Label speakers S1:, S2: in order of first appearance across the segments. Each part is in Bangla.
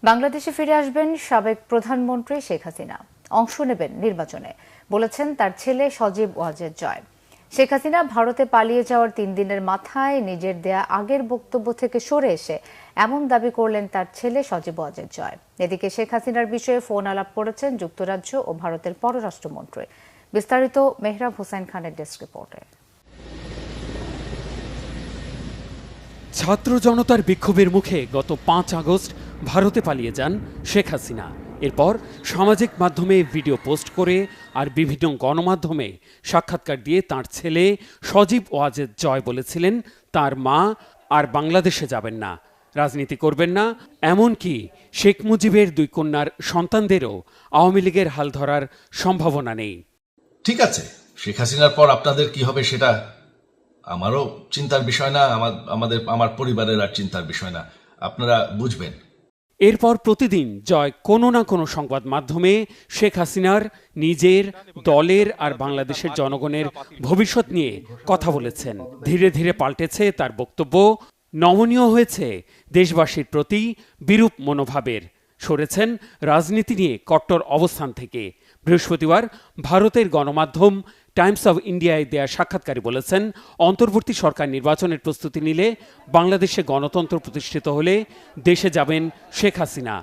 S1: বাংলাদেশে ফিরে আসবেন সাবেক প্রধানমন্ত্রী শেখ হাসিনা। অংশ নেবেন নির্বাচনে, বলেছেন তার ছেলে সজীব ওয়াজেদ জয়। শেখ হাসিনা ভারতে পালিয়ে যাওয়ার 3 দিনের মাথায় নিজের দেয়া আগের বক্তব্য থেকে সরে এসে এমন দাবি করলেন তার ছেলে সজীব ওয়াজেদ জয়। এদিকে শেখ হাসিনার বিষয়ে ফোন আলাপ করেছেন যুক্তরাজ্য ও ভারতের পররাষ্ট্রমন্ত্রী। বিস্তারিত মেহরাব হোসেন খানের ডেস্ক রিপোর্টে।
S2: ছাত্র জনতার বিক্ষোভের মুখে গত 5 আগস্ট ভারতে পালিয়ে যান শেখ হাসিনা। এরপর সামাজিক মাধ্যমে ভিডিও পোস্ট করে আর বিভিন্ন গণমাধ্যমে সাক্ষাৎকার দিয়ে তার ছেলে সজীব ওয়াজেদ জয় বলেছিলেন তার মা আর বাংলাদেশে যাবেন না, রাজনীতি করবেন না, এমনকি শেখ মুজিবের 2 কন্যার সন্তানদেরও আওয়ামী লীগের হাল ধরার সম্ভাবনা নেই।
S3: ঠিক আছে, শেখ হাসিনার পর আপনাদের কি হবে সেটা আমারও চিন্তার বিষয় না, আমার পরিবারের আর চিন্তার বিষয় না, আপনারা বুঝবেন।
S2: এরপর প্রতিদিন জয় কোনো না কোনো সংবাদ মাধ্যমে শেখ হাসিনার, নিজের, দলের আর বাংলাদেশের জনগণের ভবিষ্যৎ নিয়ে কথা বলেছেন। ধীরে ধীরে পাল্টেছে তার বক্তব্য, নমনীয় হয়েছে দেশবাসীর প্রতি বিরূপ মনোভাবের, সরেছেন রাজনীতি নিয়ে কট্টর অবস্থান থেকে। বৃহস্পতিবার ভারতের গণমাধ্যম টাইমস অব ইন্ডিয়ায় দেয়া সাক্ষাৎকারে বলেছেন, অন্তর্বর্তী সরকার নির্বাচনের প্রস্তুতি নিলে, বাংলাদেশে গণতন্ত্র প্রতিষ্ঠিত হলে দেশে যাবেন শেখ হাসিনা।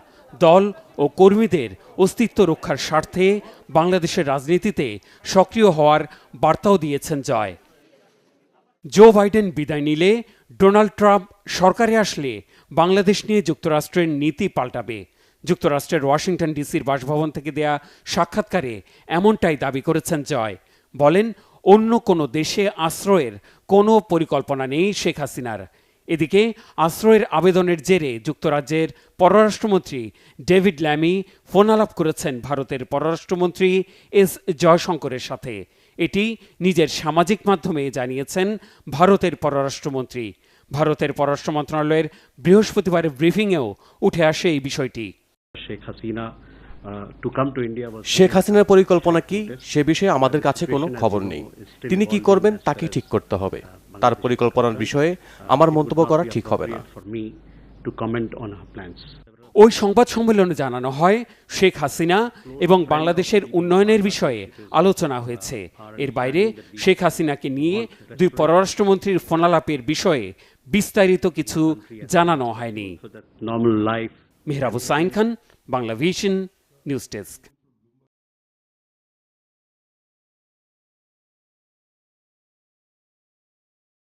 S2: দল ও কর্মীদের অস্তিত্ব রক্ষার স্বার্থে বাংলাদেশের রাজনীতিতে সক্রিয় হওয়ার বার্তাও দিয়েছেন জয়। জো বাইডেন বিদায় নিলে, ডোনাল্ড ট্রাম্প সরকারে আসলে বাংলাদেশ নিয়ে যুক্তরাষ্ট্রের নীতি পাল্টাবে। যুক্তরাষ্ট্রের ওয়াশিংটন ডিসির বাসভবন থেকে দেয়া সাক্ষাৎকারে এমনটাই দাবি করেছেন জয়। বলেন, অন্য কোনো দেশে আশ্রয়ের কোনো পরিকল্পনা নেই শেখ হাসিনার। এদিকে আশ্রয়ের আবেদনের জেরে যুক্তরাজ্যের পররাষ্ট্রমন্ত্রী ডেভিড ল্যামি ফোন আলাপ করেছেন ভারতের পররাষ্ট্রমন্ত্রী এস জয়শঙ্করের সাথে। এটি নিজের সামাজিক মাধ্যমে জানিয়েছেন ভারতের পররাষ্ট্রমন্ত্রী। ভারতের পররাষ্ট্র মন্ত্রণালয়ের বৃহস্পতিবারের ব্রিফিংয়েও উঠে আসে এই বিষয়টি।
S4: শেখ হাসিনার পরিকল্পনা কি সে বিষয়ে আমাদের কাছে কোনো খবর নেই। তিনি কি করবেন তাকে ঠিক করতে হবে। তার পরিকল্পনার বিষয়ে আমার মন্তব্য করা ঠিক হবে না।
S2: ওই সংবাদ সম্মেলনে জানানো হয়, শেখ হাসিনা এবং বাংলাদেশের উন্নয়নের বিষয়ে আলোচনা হয়েছে। এর বাইরে শেখ হাসিনাকে নিয়ে 2 পররাষ্ট্রমন্ত্রীর ফোনালাপের বিষয়ে বিস্তারিত কিছু জানানো হয়নি। Mehrab Hossain Khan, Bangla vision news desk.